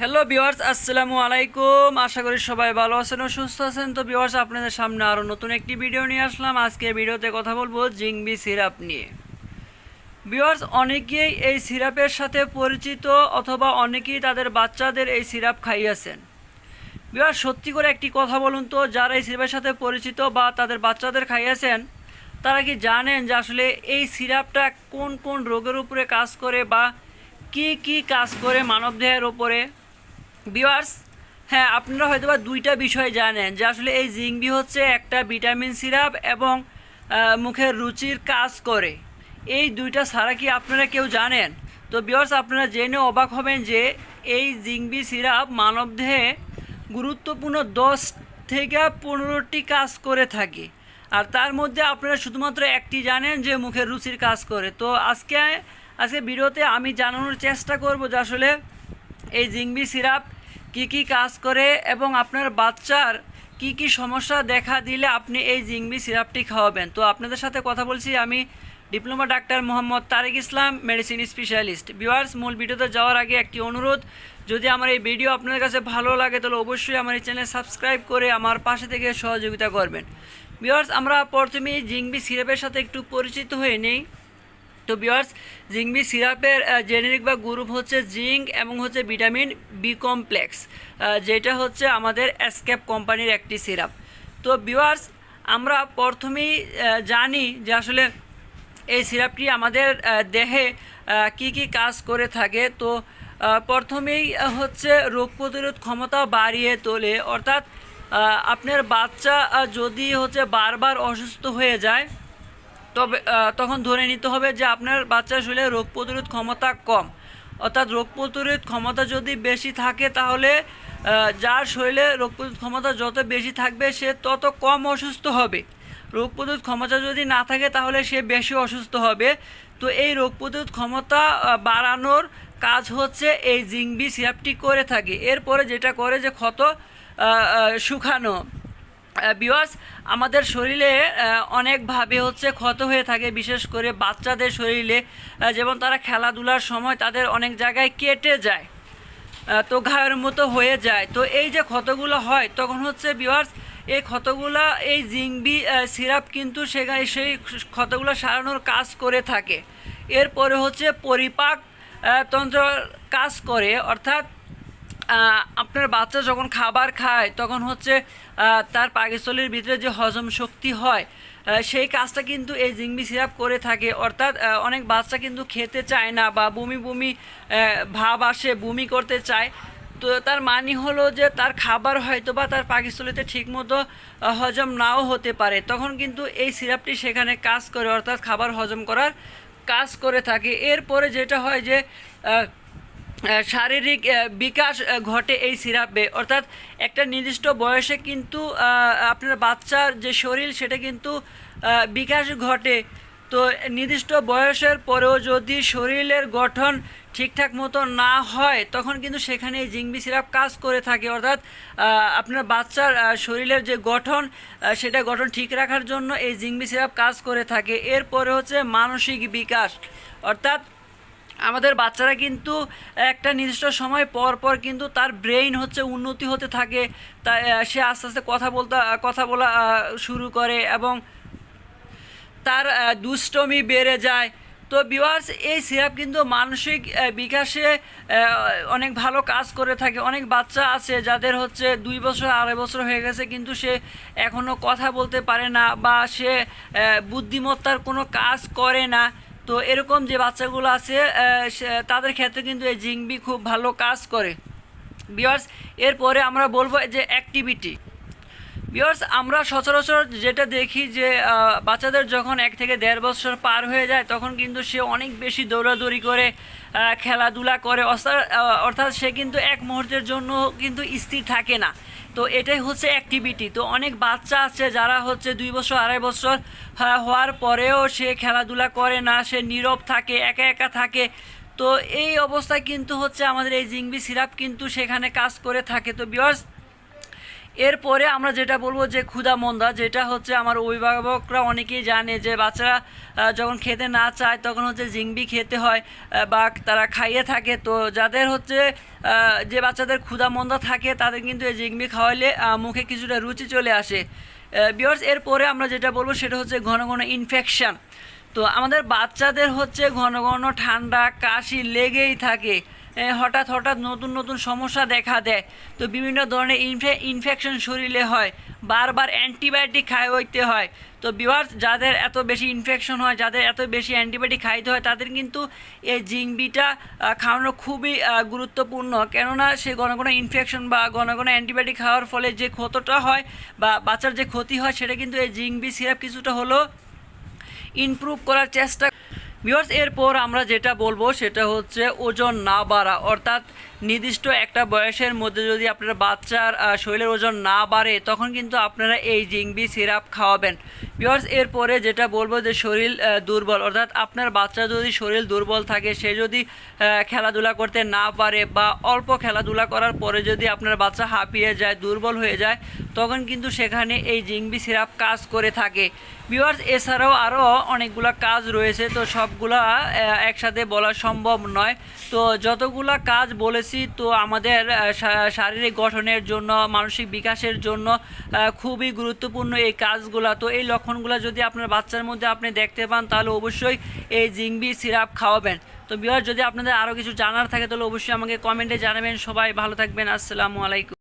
Hello viewers, আসসালামু আলাইকুম। আশা করি সবাই ভালো আছেন ও সুস্থ আছেন। তো ভিউয়ার্স, আপনাদের সামনে আরও নতুন একটি ভিডিও নিয়ে আসলাম। আজকে ভিডিওতে কথা বলবো জিংবি সিরাপ নিয়ে। ভিউয়ার্স, অনেকেই এই সিরাপের সাথে পরিচিত অথবা অনেকেই তাদের বাচ্চাদের এই সিরাপ খাইয়েছেন। ভিউয়ার্স, সত্যি করে একটি কথা বলুন তো, যারা এই সিরাপের সাথে পরিচিত বা তাদের বাচ্চাদের খাইয়েছেন, তারা কি জানেন যে আসলে এই সিরাপটা কোন কোন রোগের উপরে কাজ করে বা কি কি কাজ করে মানবদেহের ওপরে? ভিউয়ার্স, হ্যাঁ, আপনারা হয়তোবা দুইটা বিষয় জানেন যে আসলে এই জিংবি হচ্ছে একটা ভিটামিন সিরাপ এবং মুখের রুচির কাজ করে। এই দুইটা ছাড়া কি আপনারা কেউ জানেন? তো ভিউয়ার্স, আপনারা জেনে অবাক হবেন যে এই জিংবি সিরাপ মানবদেহে গুরুত্বপূর্ণ 10 থেকে 15টি কাজ করে থাকে। আর তার মধ্যে আপনারা শুধুমাত্র একটি জানেন যে মুখের রুচির কাজ করে। তো আজকে ভিডিওতে আমি জানানোর চেষ্টা করব যে আসলে এই জিংবি সিরাপ কি কি কাজ করে এবং আপনার বাচ্চার কি কি সমস্যা দেখা দিলে আপনি এই জিংবি সিরাপটি খাওয়াবেন। তো আপনাদের সাথে কথা বলছি আমি ডিপ্লোমা ডাক্তার মোহাম্মদ তারেক ইসলাম, মেডিসিন স্পেশালিস্ট। ভিউয়ার্স, মূল ভিডিওতে যাওয়ার আগে একটি অনুরোধ, যদি আমার এই ভিডিও আপনাদের কাছে ভালো লাগে তাহলে অবশ্যই আমার এই চ্যানেল সাবস্ক্রাইব করে আমার পাশে থেকে সহযোগিতা করবেন। ভিউয়ার্স, আমরা প্রথমেই জিংবি সিরাপের সাথে একটু পরিচিত হয়ে নেই। তো ভিউয়ার্স, জিংবি সিরাপের জেনেরিক বা গ্রুপ হচ্ছে জিঙ্ক এবং হচ্ছে ভিটামিন বি কমপ্লেক্স, যেটা হচ্ছে আমাদের এসকেপ কোম্পানির একটি সিরাপ। তো ভিউয়ার্স, আমরা প্রথমেই জানি যে আসলে এই সিরাপটি আমাদের দেহে কি কি কাজ করে থাকে। তো প্রথমেই হচ্ছে রোগ প্রতিরোধ ক্ষমতা বাড়িয়ে তোলে, অর্থাৎ আপনার বাচ্চা যদি হচ্ছে বারবার অসুস্থ হয়ে যায় তবে তখন ধরে নিতে হবে যে আপনার বাচ্চার শরীরে রোগ প্রতিরোধ ক্ষমতা কম। অর্থাৎ রোগ প্রতিরোধ ক্ষমতা যদি বেশি থাকে তাহলে যার শরীরে রোগ প্রতিরোধ ক্ষমতা যত বেশি থাকবে সে তত কম অসুস্থ হবে। রোগ প্রতিরোধ ক্ষমতা যদি না থাকে তাহলে সে বেশি অসুস্থ হবে। তো এই রোগ প্রতিরোধ ক্ষমতা বাড়ানোর কাজ হচ্ছে এই জিংবি সিরাপটি করে থাকে। এরপরে যেটা করে যে ক্ষত শুকানো। ভিউয়ার্স, আমাদের শরীরে অনেকভাবে হচ্ছে ক্ষত হয়ে থাকে, বিশেষ করে বাচ্চাদের শরীরে, যেমন তারা খেলাধুলার সময় তাদের অনেক জায়গায় কেটে যায়, তো ঘায়ের মতো হয়ে যায়। তো এই যে ক্ষতগুলো হয় তখন হচ্ছে ভিউয়ার্স, এই ক্ষতগুলো এই জিংবি সিরাপ কিন্তু সেখানে সেই ক্ষতগুলো সারানোর কাজ করে থাকে। এরপরে হচ্ছে পরিপাক তন্ত্র কাজ করে, অর্থাৎ আপনার বাচ্চা যখন খাবার খায় তখন হচ্ছে তার পাকস্থলীর ভিতরে যে হজম শক্তি হয় সেই কাজটা কিন্তু এই জিংবি সিরাপ করে থাকে। অর্থাৎ অনেক বাচ্চা কিন্তু খেতে চায় না বা বমি বমি ভাব আসে, বমি করতে চায়। তো তার মানে হলো যে তার খাবার হয়তো বা তার পাকস্থলীতে ঠিকমতো হজম নাও হতে পারে, তখন কিন্তু এই সিরাপটি সেখানে কাজ করে, অর্থাৎ খাবার হজম করার কাজ করে থাকে। এরপরে যেটা হয় যে শারীরিক বিকাশ ঘটে এই সিরাপে, অর্থাৎ একটা নির্দিষ্ট বয়সে কিন্তু আপনার বাচ্চার যে শরীর সেটা কিন্তু বিকাশ ঘটে। তো নির্দিষ্ট বয়সের পরেও যদি শরীরের গঠন ঠিকঠাক মতো না হয় তখন কিন্তু সেখানে এই জিংবি সিরাপ কাজ করে থাকে। অর্থাৎ আপনার বাচ্চার শরীরের যে গঠন সেটা গঠন ঠিক রাখার জন্য এই জিংবি সিরাপ কাজ করে থাকে। এরপরে হচ্ছে মানসিক বিকাশ, অর্থাৎ আমাদের বাচ্চারা কিন্তু একটা নির্দিষ্ট সময় পর পর কিন্তু তার ব্রেইন হচ্ছে উন্নতি হতে থাকে, তা সে আস্তে আস্তে কথা বলা শুরু করে এবং তার দুষ্টমি বেড়ে যায়। তো ভিউয়ার্স, এই সিরাপ কিন্তু মানসিক বিকাশে অনেক ভালো কাজ করে থাকে। অনেক বাচ্চা আছে যাদের হচ্ছে 2 বছর 2.5 বছর হয়ে গেছে কিন্তু সে এখনও কথা বলতে পারে না বা সে বুদ্ধিমত্তার কোনো কাজ করে না। তো এরকম যে বাচ্চাগুলো আছে তাদের ক্ষেত্রে কিন্তু এই জিংবি খুব ভালো কাজ করে। ভিউয়ার্স, এরপরে আমরা বলবো যে অ্যাক্টিভিটি। ভিউয়ার্স, আমরা সচরাচর যেটা দেখি যে বাচ্চাদের যখন 1 থেকে 1.5 বছর পার হয়ে যায় তখন কিন্তু সে অনেক বেশি দৌড়াদৌড়ি করে, খেলাধুলা করে, অর্থাৎ সে কিন্তু এক মুহূর্তের জন্য কিন্তু স্থির থাকে না। তো এটাই হচ্ছে অ্যাক্টিভিটি। তো অনেক বাচ্চা আছে যারা হচ্ছে 2 বছর 2.5 বছর হওয়ার পরেও সে খেলাধুলা করে না, সে নীরব থাকে, একা একা থাকে। তো এই অবস্থায় কিন্তু হচ্ছে আমাদের এই জিংবি সিরাপ কিন্তু সেখানে কাজ করে থাকে। তো ভিউয়ার্স, এরপরে আমরা যেটা বলবো যে ক্ষুধামন্দা, যেটা হচ্ছে আমার অভিভাবকরা অনেকেই জানে যে বাচ্চারা যখন খেতে না চায় তখন হচ্ছে জিংবি খেতে হয় বা তারা খাইয়ে থাকে। তো যাদের হচ্ছে যে বাচ্চাদের ক্ষুধামন্দা থাকে তাদের কিন্তু এই জিংবি খাওয়াইলে মুখে কিছুটা রুচি চলে আসে। ভিউয়ার্স, এরপরে আমরা যেটা বলবো সেটা হচ্ছে ঘন ঘন ইনফেকশান। তো আমাদের বাচ্চাদের হচ্ছে ঘন ঘন ঠান্ডা কাশি লেগেই থাকে, হঠাৎ হঠাৎ নতুন নতুন সমস্যা দেখা দেয়। তো বিভিন্ন ধরনের ইনফেকশন শরীরে হয়, বারবার অ্যান্টিবায়োটিক খাইতে হয়। তো ভিউয়ার্স, যাদের এত বেশি ইনফেকশন হয়, যাদের এত বেশি অ্যান্টিবায়োটিক খাইতে হয়, তাদের কিন্তু এই জিংবিটা খাওয়ানো খুবই গুরুত্বপূর্ণ। কেননা সে ঘন ঘন ইনফেকশন বা ঘন ঘন অ্যান্টিবায়োটিক খাওয়ার ফলে যে ক্ষতটা হয় বা বাচ্চার যে ক্ষতি হয়, সেটা কিন্তু এই জিংবি সিরাপ কিছুটা হলেও ইমপ্রুভ করার চেষ্টা। ভিউয়ার্স, এরপর আমরা যেটা বলবো সেটা হচ্ছে ওজন না বাড়া, অর্থাৎ নির্দিষ্ট একটা বয়সের মধ্যে যদি আপনার বাচ্চার শরীরের ওজন না বাড়ে তখন কিন্তু আপনারা এই জিংবি সিরাপ খাওয়াবেন। ভিউয়ার্স, এরপরে যেটা বলবো যে শরীর দুর্বল, অর্থাৎ আপনার বাচ্চা যদি শরীর দুর্বল থাকে, সে যদি খেলাধুলা করতে না পারে বা অল্প খেলাধুলা করার পরে যদি আপনার বাচ্চা হাঁপিয়ে যায়, দুর্বল হয়ে যায়, তখন কিন্তু সেখানে এই জিংবি সিরাপ কাজ করে থাকে। ভিউয়ার্স, এছাড়াও আরও অনেকগুলো কাজ রয়েছে, তো সবগুলা একসাথে বলা সম্ভব নয়। তো যতগুলা কাজ বলেছি, তো আমাদের শারীরিক গঠনের জন্য, মানসিক বিকাশের জন্য খুবই গুরুত্বপূর্ণ এই কাজগুলা। তো এই লক্ষণগুলো যদি আপনার বাচ্চার মধ্যে আপনি দেখতে পান, তাহলে অবশ্যই এই জিংবি সিরাপ খাওয়াবেন। তো ভিউয়ার্স, যদি আপনাদের আরও কিছু জানার থাকে তাহলে অবশ্যই আমাকে কমেন্টে জানাবেন। সবাই ভালো থাকবেন। আসসালামু আলাইকুম।